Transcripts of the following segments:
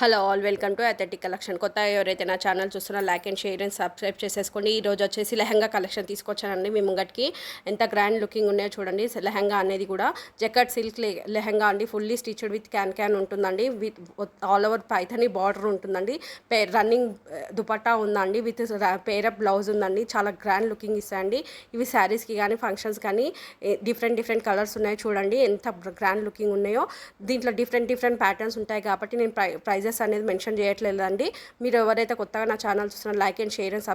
Hello all welcome to authentic collection. కొత్తగా ఎవరైతే నా ఛానల్ చూస్తున్నా like and share and subscribe చేసేసుకోండి. ఈరోజు వచ్చేసి లెహంగా కలెక్షన్ తీసుకొచ్చానండి మీ ముంగట్కి. ఎంత గ్రాండ్ లుకింగ్ ఉన్నాయో చూడండి. లెహంగా అనేది కూడా జకట్ సిల్క్ లెహంగా అండి. ఫుల్లీ స్టిచ్డ్ విత్ క్యాన్ ఉంటుందండి. With all over Paithani border ఉంటుందండి. రన్నింగ్ దుపట్టా ఉందండి. విత్ పేరప్ బ్లౌజ్ ఉందండి. చాలా గ్రాండ్ లుకింగ్ ఇస్తాయండి. ఇవి శారీస్కి కానీ ఫంక్షన్స్ కానీ డిఫరెంట్ కలర్స్ ఉన్నాయి చూడండి. ఎంత గ్రాండ్ లుకింగ్ ఉన్నాయో. దీంట్లో డిఫరెంట్ ప్యాటర్న్స్ ఉంటాయి కాబట్టి నేను ప్రైజెస్ అనేది మెన్షన్ చేయట్లేదండి. మీరు ఎవరైతే కొత్తగా నా ఛానల్ చూస్తున్నా like and share and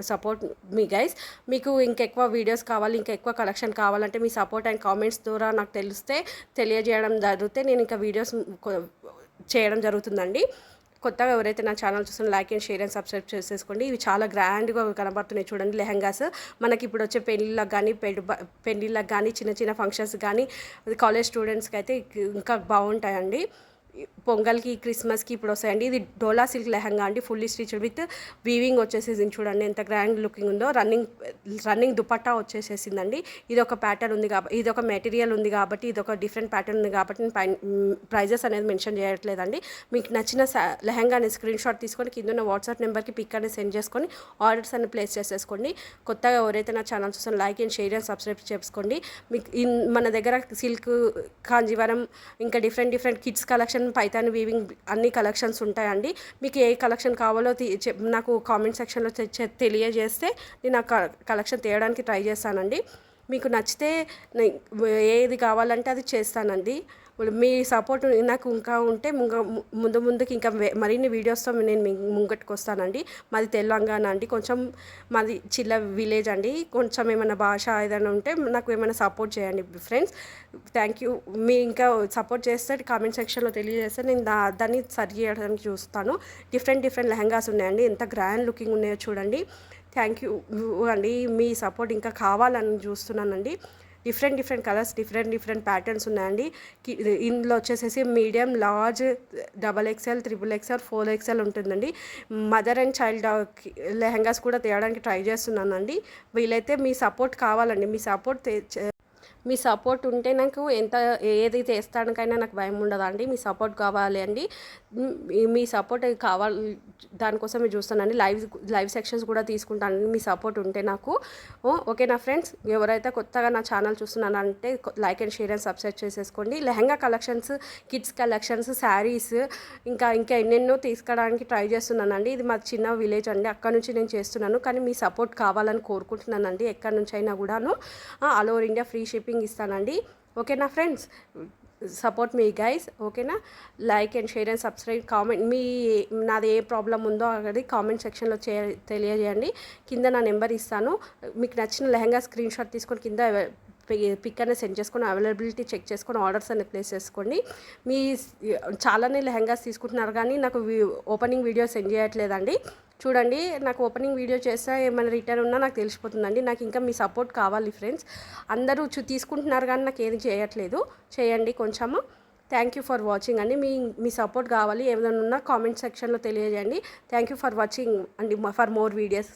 support మీ గైస్. మీకు ఇంకెక్కువ వీడియోస్ కావాలి, ఇంకా ఎక్కువ కలెక్షన్ కావాలంటే మీ సపోర్ట్ అండ్ కామెంట్స్ ద్వారా నాకు తెలియజేయడం జరిగితే నేను ఇంకా వీడియోస్ చేయడం జరుగుతుందండి. కొత్తగా ఎవరైతే నా ఛానల్ చూస్తున్న like and share and subscribe చేసేసుకోండి. ఇవి చాలా గ్రాండ్గా కనబడుతున్నాయి చూడండి లెహంగాస్. మనకి ఇప్పుడు వచ్చే పెళ్ళిళ్ళకి కానీ చిన్న ఫంక్షన్స్ కానీ కాలేజ్ స్టూడెంట్స్కి అయితే ఇంకా బాగుంటాయండి. పొంగల్కి క్రిస్మస్కి ఇప్పుడు వస్తాయండి. ఇది డోలా సిల్క్ లెహంగా అండి. ఫుల్లీ స్టిచ్డ్ విత్ వీవింగ్ వచ్చేసేసింది చూడండి ఎంత గ్రాండ్ లుకింగ్ ఉందో. రన్నింగ్ దుపట్టా వచ్చేసేసిందండి. ఇది ఒక ప్యాటర్న్ ఉంది కాబట్టి, ఇది ఒక మెటీరియల్ ఉంది కాబట్టి, ఇది ఒక డిఫరెంట్ ప్యాటర్న్ ఉంది కాబట్టి నేను ప్రైజెస్ అనేది మెన్షన్ చేయట్లేదండి. మీకు నచ్చిన లెహంగా అనేది స్క్రీన్ షాట్ తీసుకొని కింద ఉన్న వాట్సాప్ నెంబర్కి పిక్ అనేది సెండ్ చేసుకొని ఆర్డర్స్ అనేది ప్లేస్ చేసేసుకోండి. కొత్తగా ఎవరైతే నా ఛానల్ చూస్తాను like and share and subscribe చేసుకోండి. మీకు మన దగ్గర సిల్క్, కాంజీవరం, ఇంకా different kids collection, Python weaving అన్ని కలెక్షన్స్ ఉంటాయండి. మీకు ఏ కలెక్షన్ కావాలో నాకు కామెంట్ సెక్షన్లో తెలియజేస్తే నేను ఆ కలెక్షన్ తీయడానికి ట్రై చేస్తానండి. మీకు నచ్చితే ఏది కావాలంటే అది చేస్తానండి. మీ సపోర్ట్ నాకు ఇంకా ఉంటే ముందుకి ఇంకా మరిన్ని వీడియోస్తో నేను ముంగట్టుకు వస్తానండి. మాది తెలంగాణ అండి. కొంచెం మాది చిన్న విలేజ్ అండి. కొంచెం ఏమైనా భాష ఏదైనా ఉంటే నాకు ఏమైనా సపోర్ట్ చేయండి ఫ్రెండ్స్. Thank you. మీ ఇంకా సపోర్ట్ చేస్తే కామెంట్ సెక్షన్లో తెలియజేస్తే నేను దాన్ని సరి చేయడానికి చూస్తాను. డిఫరెంట్ లెహంగాస్ ఉన్నాయండి. ఎంత గ్రాండ్ లుకింగ్ ఉన్నాయో చూడండి. థ్యాంక్ యూ అండి. మీ సపోర్ట్ ఇంకా కావాలని చూస్తున్నానండి. డిఫరెంట్ కలర్స్, డిఫరెంట్ ప్యాటర్న్స్ ఉన్నాయండి. ఇందులో వచ్చేసేసి medium, large, XXL, XXL, 4XL ఉంటుందండి. మదర్ అండ్ చైల్డ్ లెహంగాస్ కూడా తేయడానికి ట్రై చేస్తున్నానండి. వీలైతే మీ సపోర్ట్ కావాలండి. మీ సపోర్ట్ ఉంటే నాకు ఏది చేస్తానికైనా నాకు భయం ఉండదండి. మీ సపోర్ట్ కావాలి అండి. మీ సపోర్ట్ కావాలి, దానికోసం చూస్తానండి. లైవ్ సెక్షన్స్ కూడా తీసుకుంటానండి మీ సపోర్ట్ ఉంటే నాకు. ఓకేనా ఫ్రెండ్స్. ఎవరైతే కొత్తగా నా ఛానల్ చూస్తున్నానంటే like and share and subscribe చేసేసుకోండి. Lehenga collections, kids collections, saris ఇంకా ఎన్నెన్నో తీసుకోవడానికి ట్రై చేస్తున్నానండి. ఇది మా చిన్న విలేజ్ అండి. అక్కడ నుంచి నేను చేస్తున్నాను. కానీ మీ సపోర్ట్ కావాలని కోరుకుంటున్నానండి. ఎక్కడి నుంచి అయినా కూడాను all over India free shipping ఇస్తానండి. ఓకేనా ఫ్రెండ్స్. సపోర్ట్ మీ గైస్. ఓకేనా. Like and share and subscribe. Comment నాది ఏ ప్రాబ్లం ఉందో అది కామెంట్ సెక్షన్లో తెలియజేయండి. కింద నా నెంబర్ ఇస్తాను. మీకు నచ్చిన లెహంగా స్క్రీన్ షాట్ తీసుకొని కింద పిక్ అనేది సెండ్ చేసుకొని అవైలబిలిటీ చెక్ చేసుకొని ఆర్డర్స్ అనేది ప్లేస్ చేసుకోండి. చాలానే లెహంగాస్ తీసుకుంటున్నారు కానీ నాకు ఓపెనింగ్ వీడియో సెండ్ చేయట్లేదండి. చూడండి, నాకు ఓపెనింగ్ వీడియో చేస్తే ఏమైనా రిటర్న్ ఉన్నా నాకు తెలిసిపోతుందండి. నాకు ఇంకా మీ సపోర్ట్ కావాలి ఫ్రెండ్స్. అందరూ తీసుకుంటున్నారు కానీ నాకు ఏది చేయట్లేదు. చేయండి కొంచెము. థ్యాంక్ యూ ఫర్ వాచింగ్ అండి. మీ సపోర్ట్ కావాలి. ఏమైనా ఉన్నా కామెంట్ సెక్షన్లో తెలియజేయండి. థ్యాంక్ యూ ఫర్ వాచింగ్ అండి. For more videos.